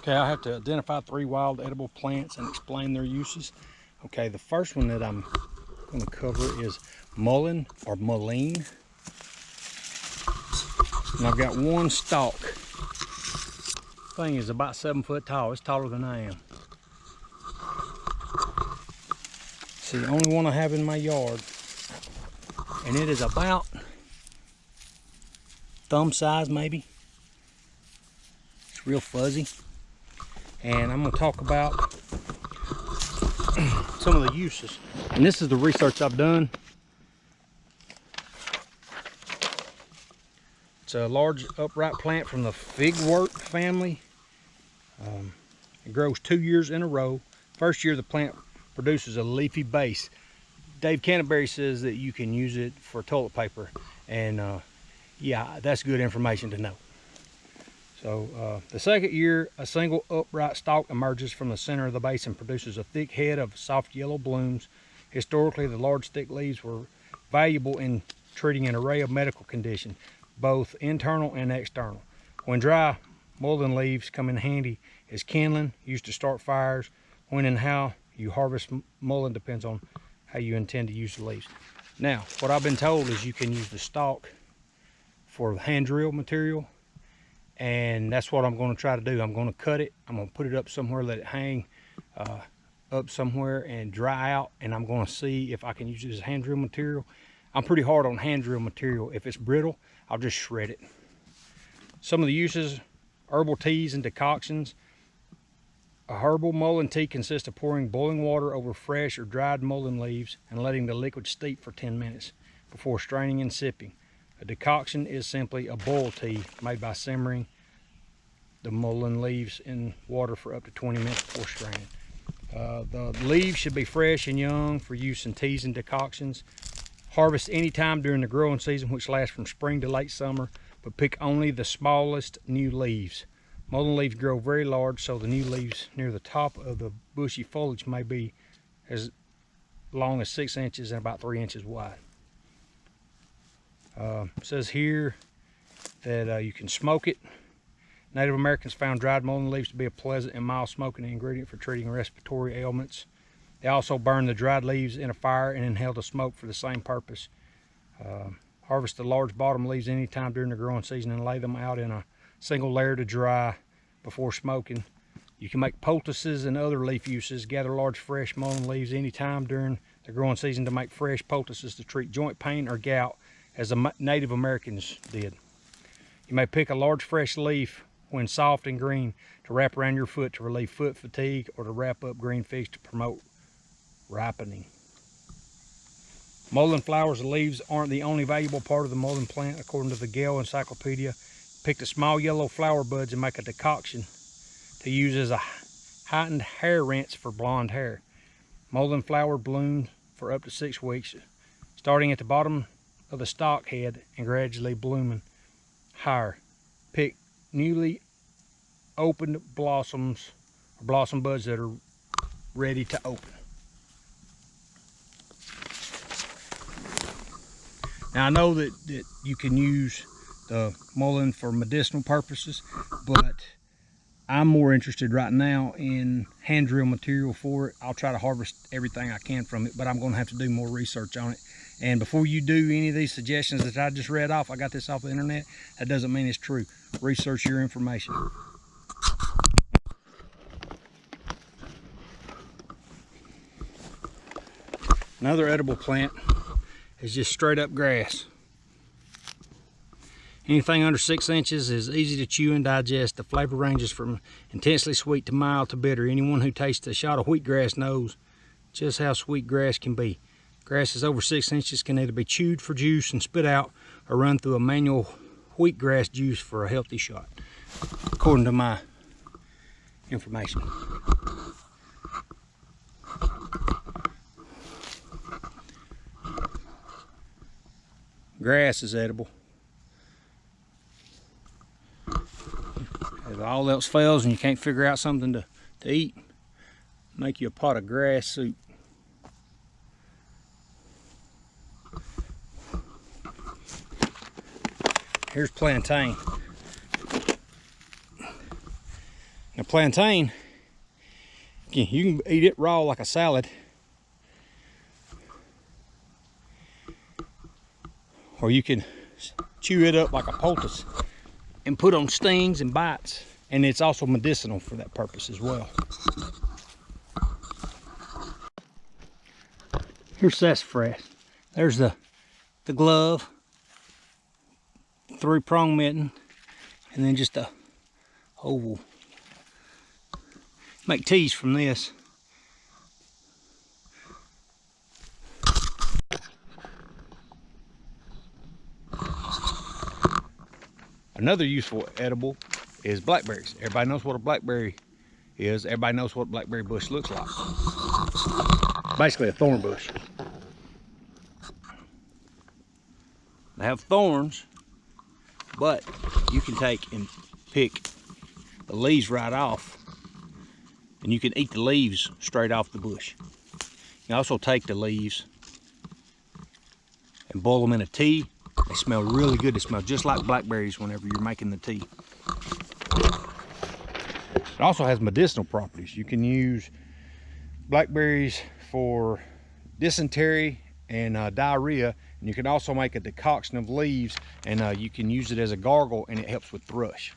Okay, I have to identify 3 wild edible plants and explain their uses. Okay, the first one that I'm going to cover is mullein or mullein. And I've got one stalk. Thing is about 7 foot tall. It's taller than I am. It's the only one I have in my yard. And it is about thumb size maybe. It's real fuzzy. And I'm going to talk about some of the uses. And this is the research I've done. It's a large upright plant from the figwort family. It grows 2 years in a row. First year the plant produces a leafy base. Dave Canterbury says that you can use it for toilet paper. And yeah, that's good information to know. So the second year, a single upright stalk emerges from the center of the base and produces a thick head of soft yellow blooms. Historically, the large thick leaves were valuable in treating an array of medical conditions, both internal and external. When dry, mullein leaves come in handy as kindling, used to start fires. When and how you harvest mullein depends on how you intend to use the leaves. Now, what I've been told is you can use the stalk for hand drill material. And that's what I'm going to try to do. I'm going to cut it. I'm going to put it up somewhere, let it hang up somewhere and dry out. And I'm going to see if I can use it as hand drill material. I'm pretty hard on hand drill material. If it's brittle, I'll just shred it. Some of the uses: herbal teas and decoctions. A herbal mullein tea consists of pouring boiling water over fresh or dried mullein leaves and letting the liquid steep for 10 minutes before straining and sipping. A decoction is simply a boiled tea made by simmering the mullein leaves in water for up to 20 minutes before straining. The leaves should be fresh and young for use in teas and decoctions. Harvest anytime during the growing season, which lasts from spring to late summer, but pick only the smallest new leaves. Mullein leaves grow very large, so the new leaves near the top of the bushy foliage may be as long as 6 inches and about 3 inches wide. It says here that you can smoke it. Native Americans found dried mullein leaves to be a pleasant and mild smoking ingredient for treating respiratory ailments. They also burned the dried leaves in a fire and inhaled the smoke for the same purpose. Harvest the large bottom leaves anytime during the growing season and lay them out in a single layer to dry before smoking. You can make poultices and other leaf uses. Gather large fresh mullein leaves anytime during the growing season to make fresh poultices to treat joint pain or gout, as the Native Americans did. You may pick a large fresh leaf when soft and green to wrap around your foot to relieve foot fatigue, or to wrap up green figs to promote ripening. Mullein flowers and leaves aren't the only valuable part of the mullein plant. According to the Gale Encyclopedia, pick the small yellow flower buds and make a decoction to use as a heightened hair rinse for blonde hair. Mullein flower blooms for up to 6 weeks, starting at the bottom of the stalk head and gradually blooming higher. Pick newly opened blossoms or blossom buds that are ready to open. Now, I know that you can use the mullein for medicinal purposes, but I'm more interested right now in hand drill material for it. I'll try to harvest everything I can from it, but I'm going to have to do more research on it. And before you do any of these suggestions that I just read off, I got this off the internet, that doesn't mean it's true. Research your information. Another edible plant is just straight up grass. Anything under 6 inches is easy to chew and digest. The flavor ranges from intensely sweet to mild to bitter. Anyone who tastes a shot of wheatgrass knows just how sweet grass can be. Grasses over 6 inches can either be chewed for juice and spit out, or run through a manual wheatgrass juice for a healthy shot, according to my information. Grass is edible. If all else fails and you can't figure out something to eat, make you a pot of grass soup. Here's plantain. Now plantain, again, you can eat it raw like a salad, or you can chew it up like a poultice and put on stings and bites, and it's also medicinal for that purpose as well. Here's sassafras. There's the glove, 3-prong mitten, and then just a oval. Make teas from this. Another useful edible is blackberries. Everybody knows what a blackberry is. Everybody knows what a blackberry bush looks like. Basically a thorn bush. They have thorns, but you can take and pick the leaves right off, and you can eat the leaves straight off the bush. You can also take the leaves and boil them in a tea. They smell really good. They smell just like blackberries whenever you're making the tea. It also has medicinal properties. You can use blackberries for dysentery and diarrhea, and you can also make a decoction of leaves, and you can use it as a gargle, and it helps with thrush.